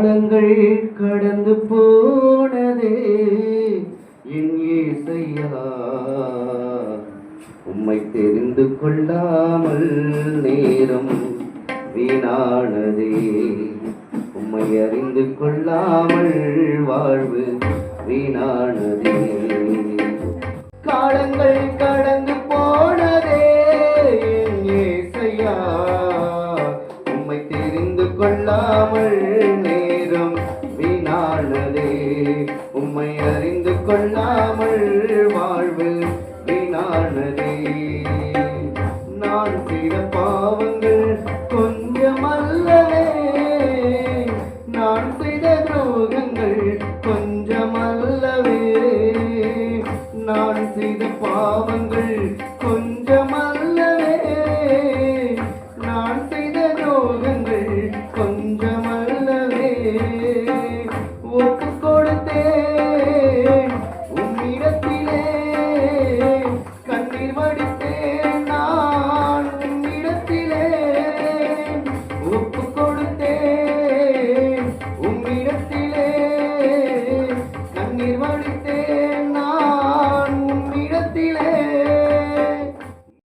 காலங்கள் கடந்து போனதே என் இயேசையா, உம்மை தெரிந்து கொள்ளாமல் நேரம் வீணானதே, உம்மை அறிந்து கொள்ளாமல் வாழ்வு வீணானதே. காலங்கள் கடந்து போனதே என் இயேசையா, உம்மை தெரிந்து கொள்ளாமல் நேரம் வீணானதே, உம்மை அறிந்து கொள்ளாமல் வாழ்வு வீணானதே. நான் செய்த பாவங்கள் கொஞ்சமல்லவே, நான் செய்த துரோகங்கள் கொஞ்சமல்லவே, நான் செய்த பாவங்கள் கொஞ்சமல்லவே, நான் செய்த துரோகங்கள் கொஞ்சமல்லவே.